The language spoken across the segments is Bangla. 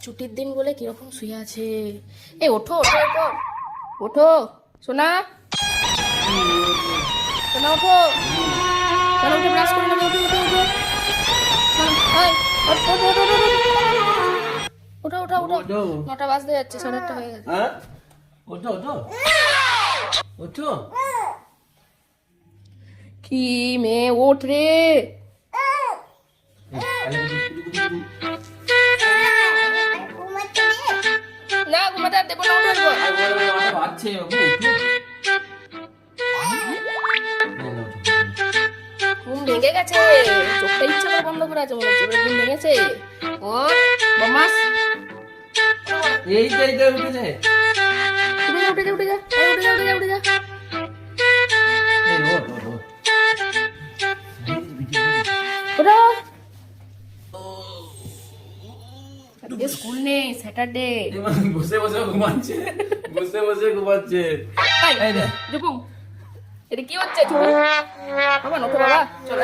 ছুটির দিন বলে কিরকম শুয়ে আছে। এই ওঠো ওঠো ওঠো ওঠো সোনা, সোনা ওঠো, সোনা উঠে ব্রাশ করে নেবে, ওঠো ওঠো ওঠো, ওঠো ওঠো ওঠো, 9টা বাজতে যাচ্ছে, 8:30 হয়ে গেছে। ওঠো ওঠো ওঠো। কি মেয়ে, ওঠ রে। না ঘুমাতে আর দেবো না, উঠো বাচ্চে বাবু উঠো। ঘুম ভেঙে গেছে, চোখটা ইচ্ছে করে বন্ধ করে আছে মনে হচ্ছে, ঘুম ভেঙেছে। ও বমাস, এই তো উঠে যায়। উঠে যা উঠে যা উঠে যা, উঠে যা উঠে যা উঠে যা। ওঠো, আজকে স্কুল নেই, স্যাটারডে। বসে বসে ঘুমাচ্ছে, বসে বসে ঘুমাচ্ছে। এই রে জুপুং, এটা কি হচ্ছে? বাবা নোটো বাবা, চলো।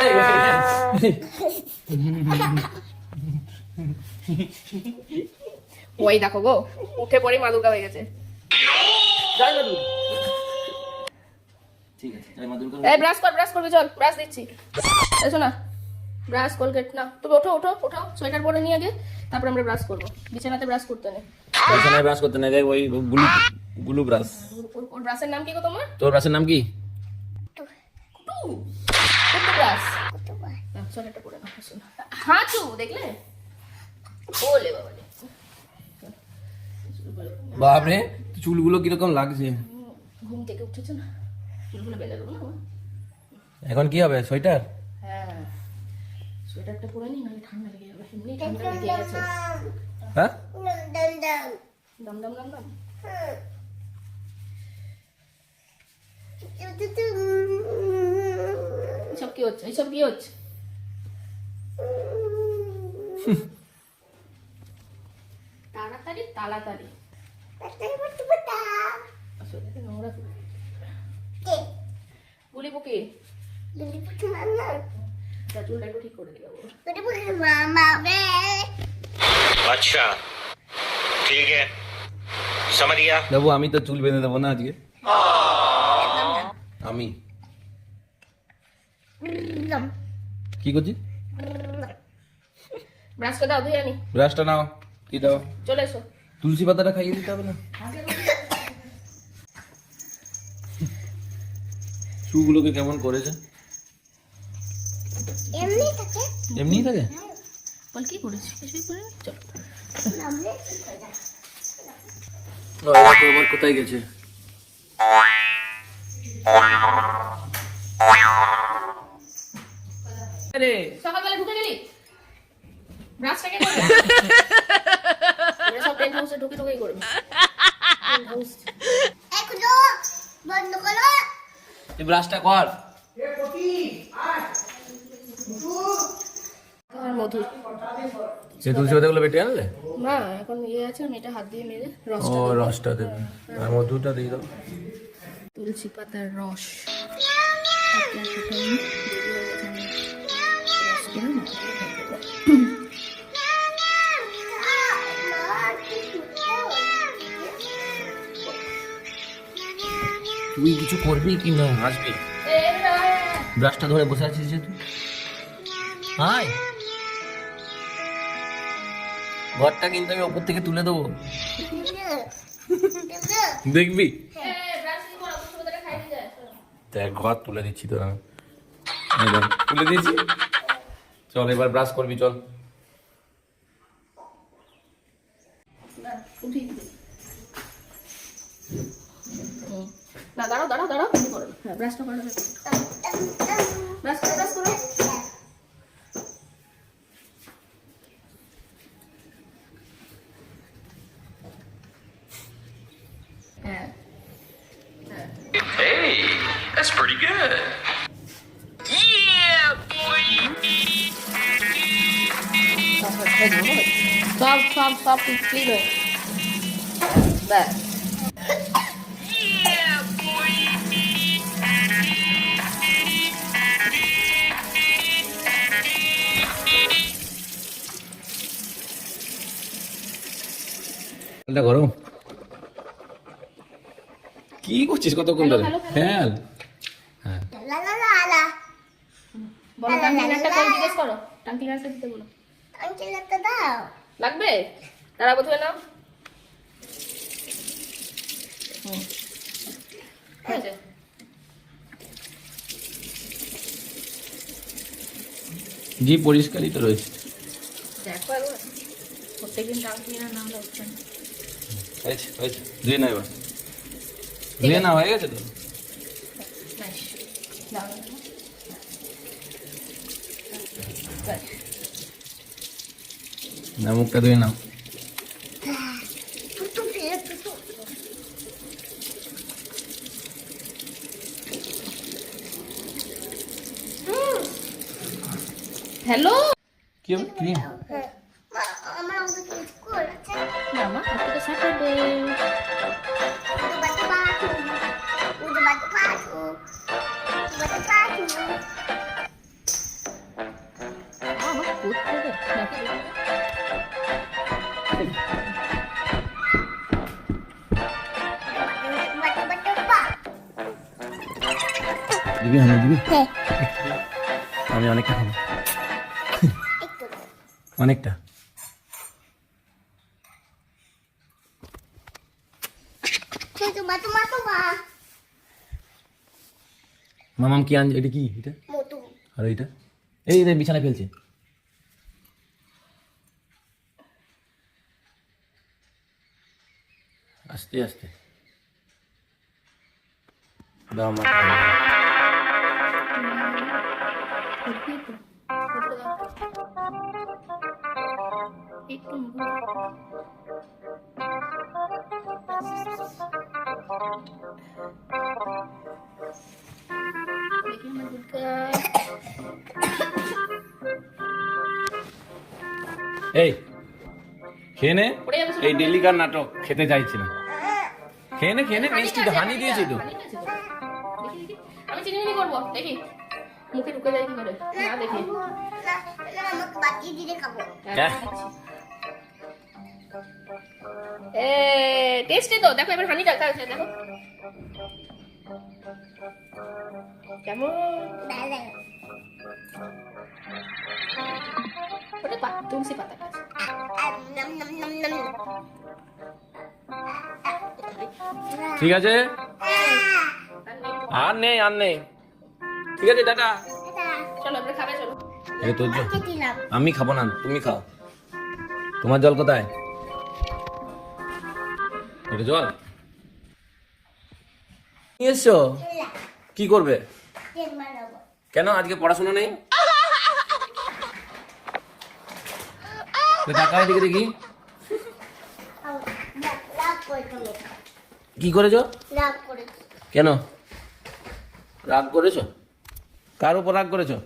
ওই দেখো গো, উঠে পড়ে মাদুকা হয়ে গেছে। যাই মাদুর। ঠিক আছে, যাই মাদুর করে। এই ব্রাশ কর, ব্রাশ করবি, চল ব্রাশ দিচ্ছি। এসো না, ব্রাশ কোলগেট না, তুমি ওঠো ওঠো ওঠো, সোয়েটার পরে নিয়ে আগে, তারপর আমরা ব্রাশ করবো। বিছানাতে ব্রাশ করতে নেই, বিছানায় ব্রাশ করতে নাই, দেখ ওই গুলু গুলু ব্রাশ। ওর ব্রাশের নাম কি গো তোমার? তোর ব্রাশের নাম কি? কুটু, কুটু ব্রাশ। সোয়েটারটা পরে নাও, এসো না। হাঁচু দেখলে, ওলে বাবা রে। বাপরে, চুলগুলো কিরকম লাগছে। ঘুম থেকে উঠেছো না, চুলগুলো বেঁধে দেবো না বাবা? এখন কি হবে, সোয়েটার? হ্যাঁ, সোয়েটারটা পরে নি, নাহলে ঠান্ডা লেগে যাবে। এমনি ঠান্ডা লেগে গেছে। হ্যাঁ দম দম দম দম। এসব কি হচ্ছে, এসব কি হচ্ছে? তাড়াতাড়ি তাড়াতাড়ি আসলে নোংরা গুলি বুকে চুলটা একটু ঠিক করে দিও। अच्छा ठीक है समझ गया। দেবো, আমি তো চুল বেঁধে দেবো না আজকে। আমি কি করছি? ব্রাশটা দাও, ধুয়ে আনি। ব্রাশটা নাও, কি দাও? চলে এসো। তুলসী পাতাটা খাইয়ে দিতে হবে না? চুলগুলোকে কেমন করেছে? এমনি থাকে। বল কি করেছি, কিছুই করে চলো। আবার কোথায় গেছে? আরে সকালবেলা ঢুকে গেলি, ব্রাশটা কে করবে? এরা সব টেন্ট হাউসে ঢুকে ঢুকেই করবে। টেন্ট হাউস তুই ব্রাশটা কর। আর মধু সে তুলসী পাতাগুলো বেটে আনলে? না, এখন ইয়ে আছে, আমি এটা হাত দিয়ে মেরে ও রসটা দেবো। রসটা দেবে, আর মধুটা দিয়ে দাও। তুলসী পাতার রস। তুই কিছু করবি কি না? আসবি? ব্রাশটা ধরে বসে আছিস যে তুই? হাই, ঘরটা কিন্তু আমি ওপর থেকে তুলে দেবো, দেখবি? দেখ, ঘর তুলে দিচ্ছি তোরা, তুলে দিয়েছি। চল এবার ব্রাশ করবি, চল। না দাঁড়াও দাঁড়াও দাঁড়াও, কি করো? হ্যাঁ, ব্রাশটা করো, ব্রাশ করো, ব্রাশ করো। হ্যাঁ Hey, that's pretty good. Yeah, boy. সব ক্লিন হয়ে ব্যাস। Yeah, boy. এটা গরম কি করছিস কতক্ষণ ধরে হ্যাঁ হ্যাঁ বলো টাঙ্কি ক্লিনারটা কই জিজ্ঞেস করো টাঙ্কি ক্লিনারটা দিতে বলো লাগবে তারা বোধহয় নাও হয়েছে জি পরিষ্কারই তো রয়েছে দেখো একবার প্রত্যেকদিন টাঙ্কি ক্লিনার নাম হচ্ছে না হয়েছে হয়েছে ধুয়ে না এবার ধুয়ে না হয়ে গেছে তো নাইস দাও বাস না মুখটা ধুয়ে নাও হ্যালো কি হবে ক্রিম মামা আজকে তো স্যাটারডে আমার করতে দে দিবি আমি দিবি আমি অনেকটা খাবো অনেকটা মামাম কি আনছে এটা কি এটা আর এটা এই রে বিছানায় ফেলছে আস্তে আস্তে দাও মা একটু দেখি আমার দুধটা এই খেয়ে নে পড়ে যাবে এই ডেলিকার নাটক খেতে চাইছি না খেয়ে নে মিষ্টি তো হানি দিয়েছি তো দেখি আমি চিনি মিনি করবো দেখি মুখে ঢুকে যায় কি করে না দেখি হ্যাঁ। এ টেস্টি তো দেখো এবার হানি রাখা আছে দেখো কেমন ওটা তুলসী পাতা গাছ ঠিক আছে আর নেই ঠিক আছে টাটা চলো আমরা খাবে চলো এই তোর জল আমি খাবো না তুমি খাও তোমার জল কোথায় এটা জল নিয়ে এসছো কি করবে কেন আজকে পড়াশোনা নেই টাকা এদিকে দেখি কি করেছো কেন রাগ করেছো কার উপর রাগ করেছো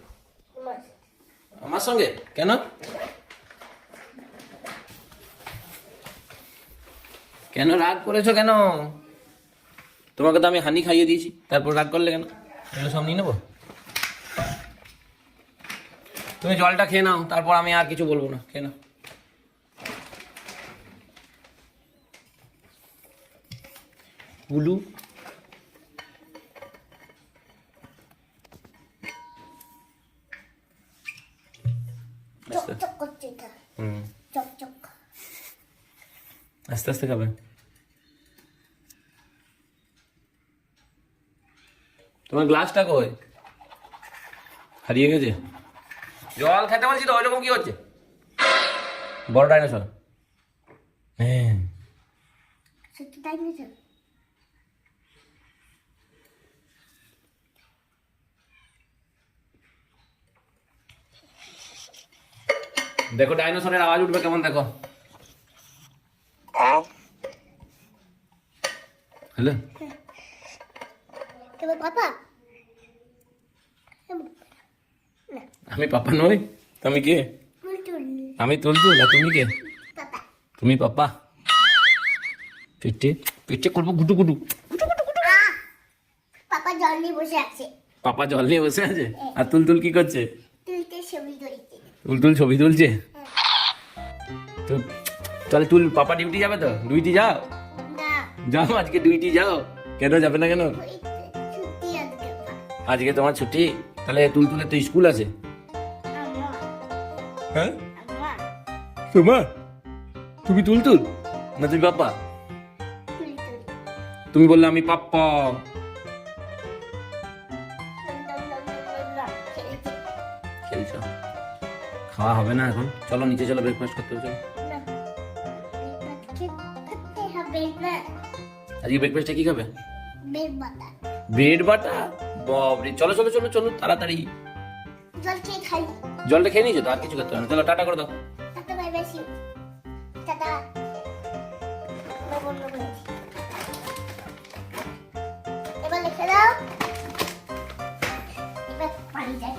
আমার সঙ্গে কেন কেন রাগ করেছো কেন তোমাকে তো আমি হানি খাইয়ে দিয়েছি তারপর রাগ করলে কেন এগুলো সব নিয়ে নেবো তুমি জলটা খেয়ে নাও তারপর আমি আর কিছু বলবো না খেয়ে নাও উলু আস্তে আস্তে খাবে তোমার গ্লাসটা কই হারিয়ে গেছে জল খেতে বলছি তো ওইরকম কি হচ্ছে বড় ডাইনোসর হ্যাঁ দেখো ডাইনোসরের আওয়াজ উঠবে কেমন দেখো হ্যালো আমি পাপা নই তুমি কে আমি তুলতুল আর তুমি কে তুমি পাপা পিঠে পিঠে করবো গুটু গুটু পাপা জল নিয়ে বসে আছে পাপা জল নিয়ে বসে আছে আর তুলতুল কি করছে তুলতে ছবি ধরেছে তুলতুল ছবি তুলছে তো তাহলে তুই পাপা ডিউটি যাবে তো? ডিউটি যাও, যাও আজকে ডিউটি যাও। কেন যাবে না কেন? আজকে তোমার ছুটি। তাহলে তুলতুলে তো স্কুল আছে। হ্যাঁ তোমার, তুমি তুলতুল না তুমি পাপ্পা? তুমি বললে আমি পাপ্পা। খেলছো, খাওয়া হবে না এখন? চলো নিচে চলো, ব্রেকফাস্ট করতে হবে, চলো। আজকে ব্রেকফাস্টে কি খাবে? Bread butter. বাবরে, চলো চলো চলো চলো তাড়াতাড়ি। জলটা খেয়ে নিয়েছো তো, আর কিছু করতে হবে না। চলো টাটা করে দাও। এবার লিখে দাও, এবার পানি যাই।